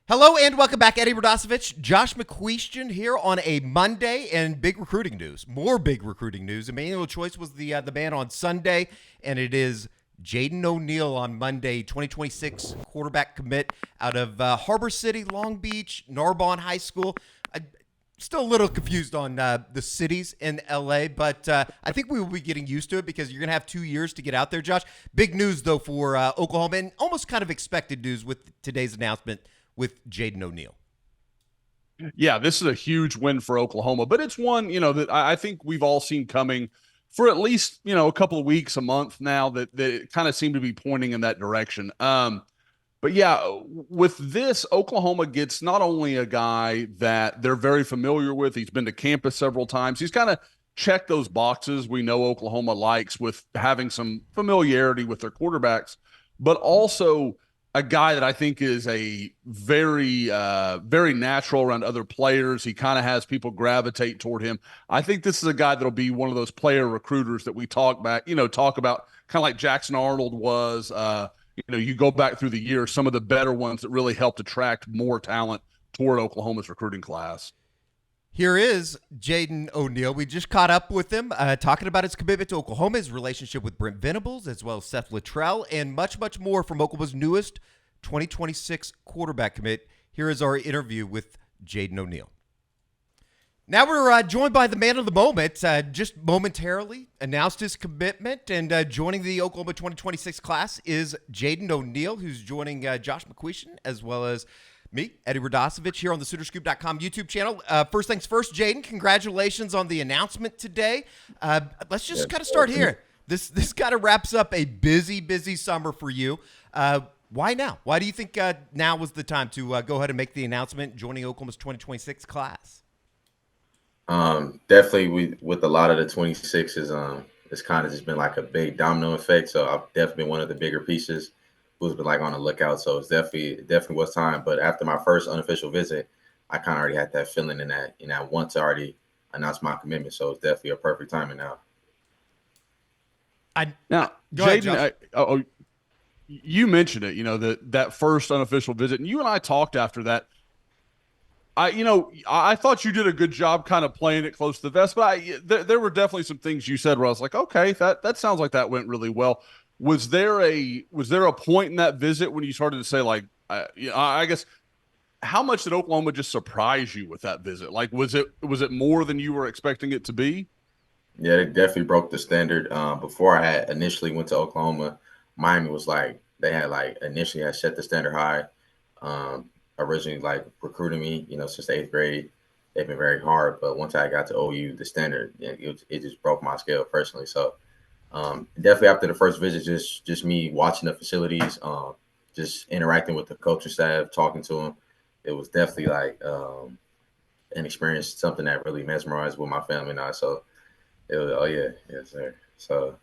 Hello and welcome back. Eddie Radosevich, Josh McCuistion here on a Monday, and big recruiting news. More big recruiting news. Emmanuel Choice was the man on Sunday, and it is Jaden O'Neal on Monday, 2026 quarterback commit out of Harbor City, Long Beach, Narbonne High School. I'm still a little confused on the cities in LA, but I think we will be getting used to it because you're going to have 2 years to get out there, Josh. Big news, though, for Oklahoma, and almost kind of expected news with today's announcement with Jaden O'Neal. Yeah, this is a huge win for Oklahoma, but it's one, that I think we've all seen coming for at least, a couple of weeks, a month now that kind of seem to be pointing in that direction. But yeah, with this, Oklahoma gets not only a guy that they're very familiar with, he's been to campus several times. He's kind of checked those boxes we know Oklahoma likes with having some familiarity with their quarterbacks, but also a guy that I think is a very, very natural around other players. He kind of has people gravitate toward him. I think this is a guy that'll be one of those player recruiters that we talk about kind of like Jackson Arnold was. You go back through the years, some of the better ones that really helped attract more talent toward Oklahoma's recruiting class. Here is Jaden O'Neal. We just caught up with him, talking about his commitment to Oklahoma, his relationship with Brent Venables, as well as Seth Litrell, and much, much more from Oklahoma's newest 2026 quarterback commit. Here is our interview with Jaden O'Neal. Now we're joined by the man of the moment, just momentarily announced his commitment, and joining the Oklahoma 2026 class is Jaden O'Neal, who's joining Josh McCuistion, as well as me, Eddie Radosevich, here on the SoonerScoop.com YouTube channel. First things first, Jaden, congratulations on the announcement today. Let's just kind of start here. This kind of wraps up a busy summer for you. Why now? Why do you think now was the time to go ahead and make the announcement, joining Oklahoma's 2026 class? Definitely with a lot of the 26s, it's kind of just been like a big domino effect. So I've definitely been one of the bigger pieces who's been like on the lookout. So it definitely was time. But after my first unofficial visit, I kind of already had that feeling in that, I want to already announce my commitment. So it's definitely a perfect timing now. Jaden, you mentioned it, that first unofficial visit, and you and I talked after that. I thought you did a good job kind of playing it close to the vest, but there were definitely some things you said where I was like, okay, that sounds like that went really well. Was there a point in that visit when you started to say, like, I guess, how much did Oklahoma just surprise you with that visit? Like, was it more than you were expecting it to be? Yeah, it definitely broke the standard. Before I had initially went to Oklahoma, Miami was like, they had like initially had set the standard high. Originally like recruiting me, since the 8th grade, they've been very hard. But once I got to OU, the standard, it just broke my scale personally. So definitely after the first visit, just me watching the facilities, just interacting with the coaching staff, talking to them. It was definitely like an experience, something that really mesmerized with my family and I. So it was, yes, sir. So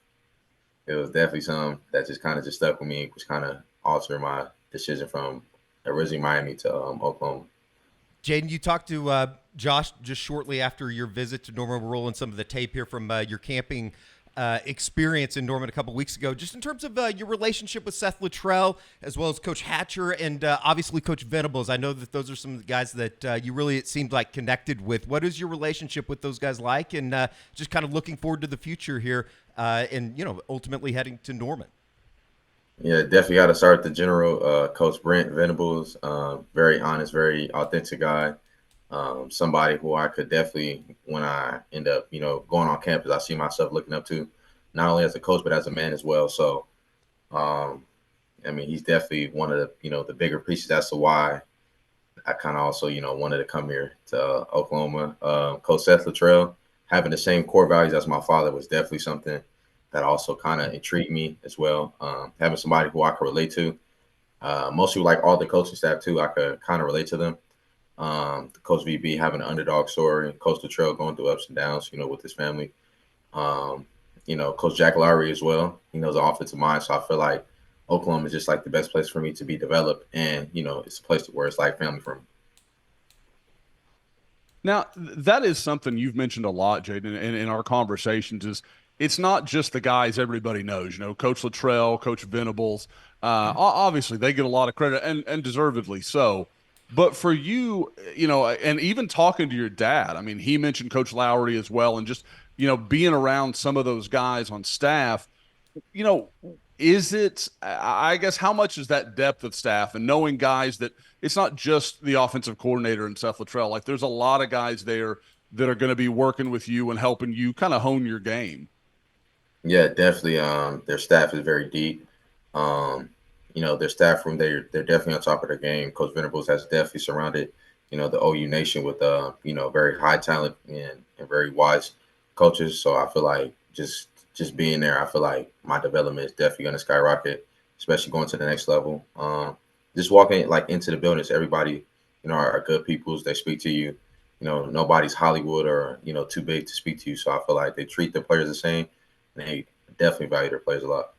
it was definitely something that just kind of just stuck with me, which kind of altered my decision from originally Miami to Oklahoma. Jaden, you talked to Josh just shortly after your visit to Norman. We're rolling some of the tape here from your camping experience in Norman a couple weeks ago. Just in terms of your relationship with Seth Litrell, as well as Coach Hatcher and obviously Coach Venables. I know that those are some guys that you really, it seemed like, connected with. What is your relationship with those guys like? And just kind of looking forward to the future here and, ultimately heading to Norman. Yeah, definitely got to start the general, Coach Brent Venables. Very honest, very authentic guy. Somebody who I could definitely, when I end up, going on campus, I see myself looking up to, not only as a coach, but as a man as well. So, he's definitely one of the, the bigger pieces. That's why I kind of also, wanted to come here to Oklahoma. Coach Seth Litrell, having the same core values as my father was definitely something that also kind of intrigued me as well. Having somebody who I could relate to, mostly like all the coaching staff too, I could kind of relate to them. Coach VB having an underdog story, Coach Litrell going through ups and downs, with his family. Coach Jack Lowry as well. He knows the offensive mind, so I feel like Oklahoma is just like the best place for me to be developed, and it's a place where it's like family for me. Now, that is something you've mentioned a lot, Jaden, in our conversations is it's not just the guys everybody knows, Coach Litrell, Coach Venables. Obviously, they get a lot of credit and deservedly so. But for you, and even talking to your dad, I mean, he mentioned Coach Lowry as well, and just, being around some of those guys on staff, you know, is it, I guess, how much is that depth of staff and knowing guys that it's not just the offensive coordinator and Seth Litrell, like there's a lot of guys there that are going to be working with you and helping you kind of hone your game. Yeah, definitely. Their staff is very deep. Their staff room, they're definitely on top of their game. Coach Venables has definitely surrounded, the OU nation with very high talent and very wise coaches. So I feel like just being there, I feel like my development is definitely gonna skyrocket, especially going to the next level. Just walking like into the buildings, everybody, are good peoples. They speak to you. Nobody's Hollywood or, too big to speak to you. So I feel like they treat their players the same. And they definitely value their players a lot.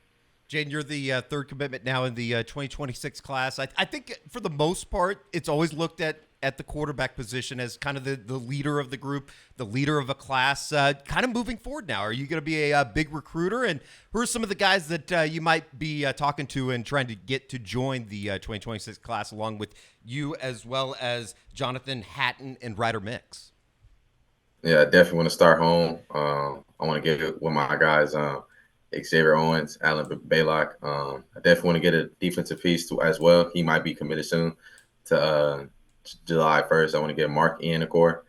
Jaden, you're the third commitment now in the 2026 class. I think for the most part, it's always looked at the quarterback position as kind of the leader of the group, the leader of a class. Kind of moving forward now, are you going to be a big recruiter? And who are some of the guys that you might be talking to and trying to get to join the 2026 class, along with you as well as Jonathan Hatton and Ryder Mix? Yeah, I definitely want to start home. I want to get it with my guys, Xavier Owens, Alan Baylock. I definitely want to get a defensive piece as well. He might be committed soon to July 1st. I want to get Mark Ianacor.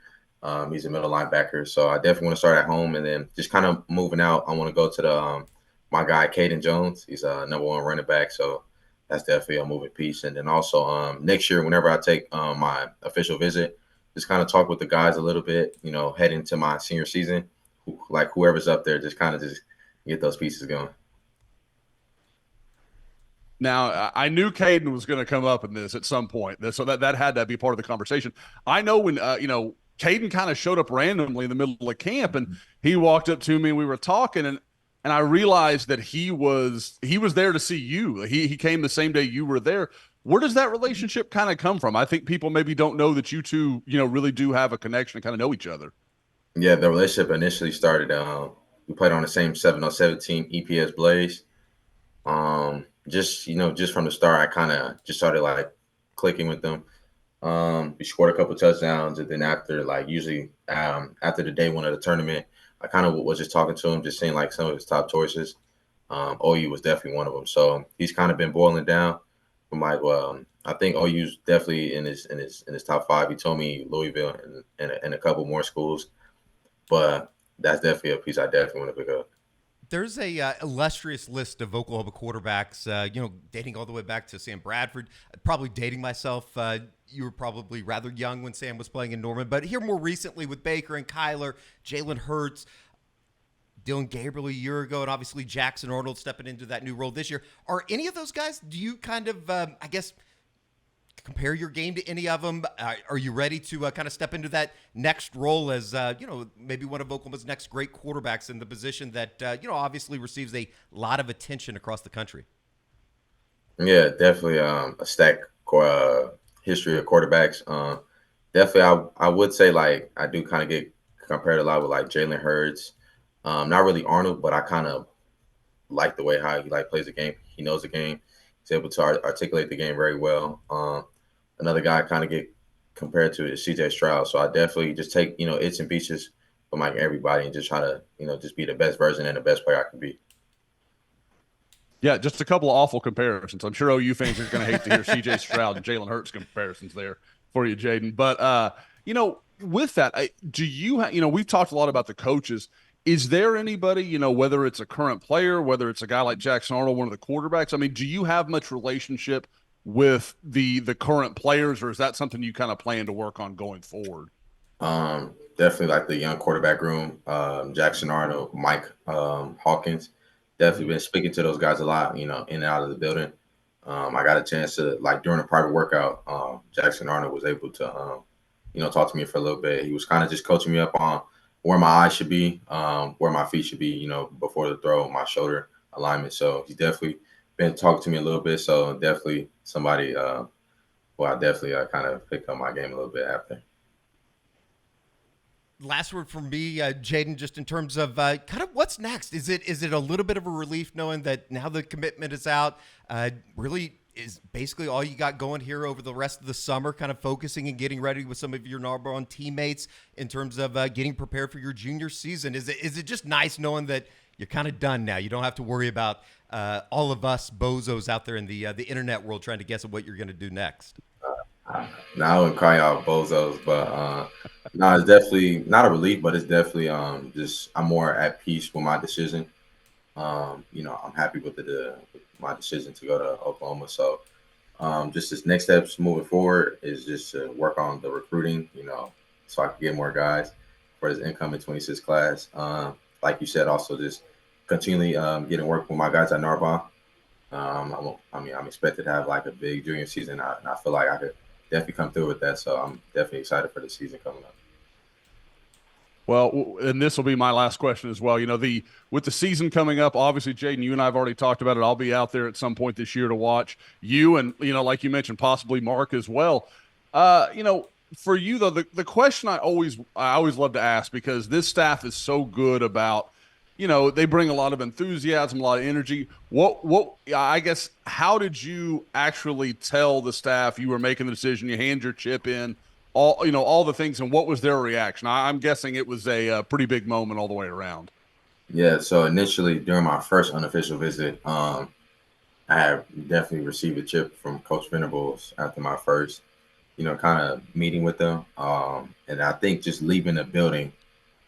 He's a middle linebacker. So I definitely want to start at home and then just kind of moving out. I want to go to the my guy, Caden Jones. He's a #1 running back. So that's definitely a moving piece. And then also next year, whenever I take my official visit, just kind of talk with the guys a little bit, head into my senior season, like whoever's up there, just kind of just get those pieces going. Now, I knew Caden was going to come up in this at some point, so that had to be part of the conversation. I know when, Caden kind of showed up randomly in the middle of camp, and he walked up to me, and we were talking, and I realized that he was there to see you. He came the same day you were there. Where does that relationship kind of come from? I think people maybe don't know that you two, really do have a connection and kind of know each other. Yeah, the relationship initially started. We played on the same 707 team, EPS Blaze. Just from the start, I kind of just started like clicking with them. We scored a couple touchdowns, and then after, like usually after the day one of the tournament, I kind of was just talking to him, just seeing like some of his top choices. OU was definitely one of them. So he's kind of been boiling down. I'm like, well, I think OU's definitely in his top 5. He told me Louisville and a couple more schools, but that's definitely a piece I definitely want to pick up. There's a illustrious list of Oklahoma quarterbacks, dating all the way back to Sam Bradford. Probably dating myself. You were probably rather young when Sam was playing in Norman, but here more recently with Baker and Kyler, Jalen Hurts, Dylan Gabriel a year ago, and obviously Jackson Arnold stepping into that new role this year. Are any of those guys, do you kind of, compare your game to any of them? Are you ready to kind of step into that next role as, maybe one of Oklahoma's next great quarterbacks in the position that, obviously receives a lot of attention across the country? Yeah, definitely a stacked history of quarterbacks. Definitely, I would say like I do kind of get compared a lot with like Jalen Hurts. Not really Arnold, but I kind of like the way how he like plays the game. He knows the game. He's able to articulate the game very well. Another guy I kind of get compared to is CJ Stroud. So I definitely just take, its and pieces from like everybody and just try to, just be the best version and the best player I can be. Yeah, just a couple of awful comparisons. I'm sure OU fans are going to hate to hear CJ Stroud and Jalen Hurts comparisons there for you, Jaden. But, with that, do you we've talked a lot about the coaches. Is there anybody, whether it's a current player, whether it's a guy like Jackson Arnold, one of the quarterbacks? I mean, do you have much relationship with the current players, or is that something you kind of plan to work on going forward? Definitely like the young quarterback room, Jackson Arnold, Mike Hawkins. Definitely been speaking to those guys a lot, in and out of the building. I got a chance to, like, during a private workout, Jackson Arnold was able to, talk to me for a little bit. He was kind of just coaching me up on where my eyes should be, where my feet should be, before the throw, my shoulder alignment. So he's definitely been talking to me a little bit. So definitely somebody who I definitely kind of picked up my game a little bit after. Last word from me, Jaden, just in terms of kind of what's next. Is it a little bit of a relief knowing that now the commitment is out? Really, is basically all you got going here over the rest of the summer, kind of focusing and getting ready with some of your Narbonne teammates in terms of getting prepared for your junior season. Is it just nice knowing that you're kind of done now? You don't have to worry about all of us bozos out there in the internet world trying to guess at what you're going to do next. No, I wouldn't call y'all bozos, but no, it's definitely not a relief, but it's definitely just I'm more at peace with my decision. I'm happy with with my decision to go to Oklahoma. So just this next steps moving forward is just to work on the recruiting, so I can get more guys for this incoming 26 class. Like you said, also just continually getting work with my guys at Narbonne. I'm expected to have like a big junior season, and I feel like I could definitely come through with that. So I'm definitely excited for the season coming up. Well, and this will be my last question as well. With the season coming up, obviously, Jaden, you and I have already talked about it. I'll be out there at some point this year to watch you, and like you mentioned, possibly Mark as well. For you though, the question I always love to ask, because this staff is so good about, they bring a lot of enthusiasm, a lot of energy. I guess, how did you actually tell the staff you were making the decision? You hand your chip in, all the things, and what was their reaction? I'm guessing it was a pretty big moment all the way around. Yeah. So initially, during my first unofficial visit, I had definitely received a chip from Coach Venables after my first, kind of meeting with them. And I think just leaving the building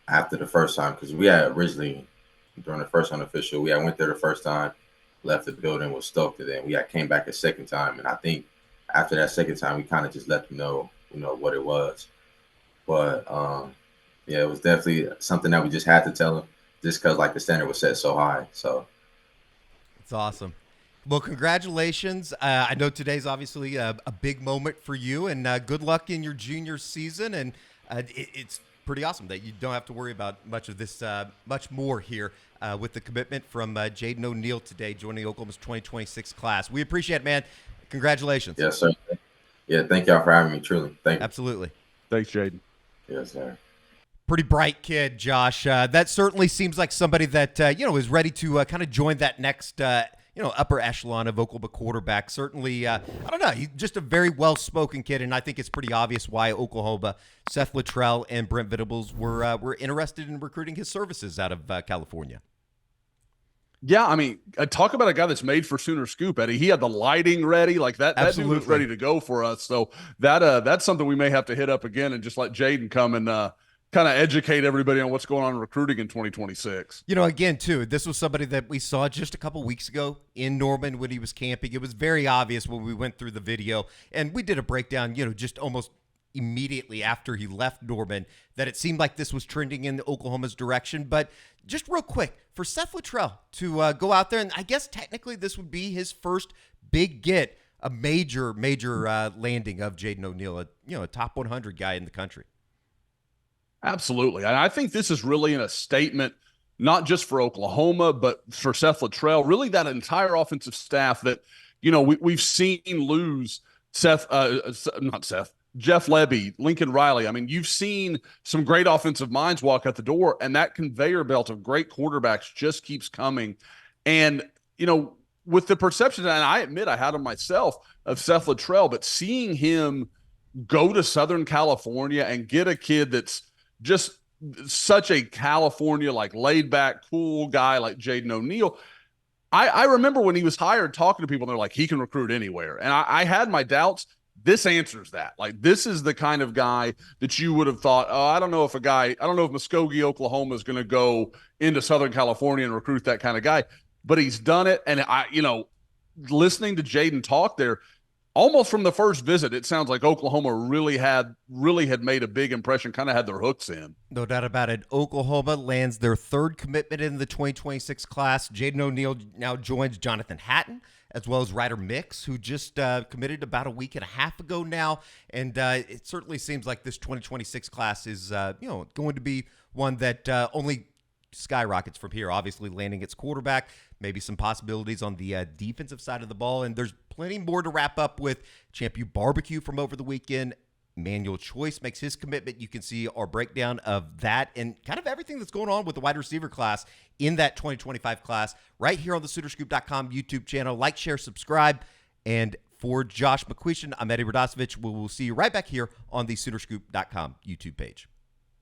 after the first time, because we had originally, during the first unofficial, we had went there the first time, left the building, was stoked, and then we came back a second time. And I think after that second time, we kind of just let them know, what it was. But it was definitely something that we just had to tell them, just because like the standard was set so high. So it's awesome. Well, congratulations. I know today's obviously a big moment for you, and good luck in your junior season. And it's pretty awesome that you don't have to worry about much of this, much more here with the commitment from Jaden O'Neal today, joining Oklahoma's 2026 class. We appreciate it, man. Congratulations. Yes, sir. Yeah, thank y'all for having me, truly. Thank you. Absolutely. Thanks, Jaden. Yes, sir. Pretty bright kid, Josh. That certainly seems like somebody that, is ready to kind of join that next, upper echelon of Oklahoma quarterback. Certainly, I don't know, he's just a very well-spoken kid, and I think it's pretty obvious why Oklahoma, Seth Litrell, and Brent Venables were interested in recruiting his services out of California. Yeah, I mean, talk about a guy that's made for SoonerScoop, Eddie. He had the lighting ready, like that. That dude was ready to go for us. So that's something we may have to hit up again and just let Jaden come and kind of educate everybody on what's going on in recruiting in 2026. Again, too, this was somebody that we saw just a couple weeks ago in Norman when he was camping. It was very obvious when we went through the video, and we did a breakdown, just almost immediately after he left Norman, that it seemed like this was trending in Oklahoma's direction. But just real quick, for Seth Litrell to go out there, and I guess technically this would be his first big get, a major landing of Jaden O'Neal, a top 100 guy in the country. Absolutely. And I think this is really in a statement, not just for Oklahoma, but for Seth Litrell, really that entire offensive staff that, we've seen lose Jeff Lebby, Lincoln Riley. I mean, you've seen some great offensive minds walk out the door, and that conveyor belt of great quarterbacks just keeps coming. And, with the perception, and I admit I had him myself, of Seth Litrell, but seeing him go to Southern California and get a kid that's just such a California, like laid back, cool guy like Jaden O'Neal. I remember when he was hired talking to people, and they're like, he can recruit anywhere. And I had my doubts. This answers that. Like, this is the kind of guy that you would have thought, I don't know if Muskogee, Oklahoma is going to go into Southern California and recruit that kind of guy, but he's done it. And listening to Jaden talk there, almost from the first visit, it sounds like Oklahoma really had made a big impression, kind of had their hooks in. No doubt about it. Oklahoma lands their third commitment in the 2026 class. Jaden O'Neal now joins Jonathan Hatton, as well as Ryder Mix, who just committed about a week and a half ago now. And it certainly seems like this 2026 class is going to be one that only skyrockets from here, obviously landing its quarterback, maybe some possibilities on the defensive side of the ball. And there's plenty more to wrap up with. Champion Barbecue from over the weekend. Manuel Choice makes his commitment. You can see our breakdown of that and kind of everything that's going on with the wide receiver class in that 2025 class right here on the SoonerScoop.com YouTube channel. Like, share, subscribe, And for Josh McCuistion, I'm Eddie Radosevich. We will see you right back here on the SoonerScoop.com YouTube page.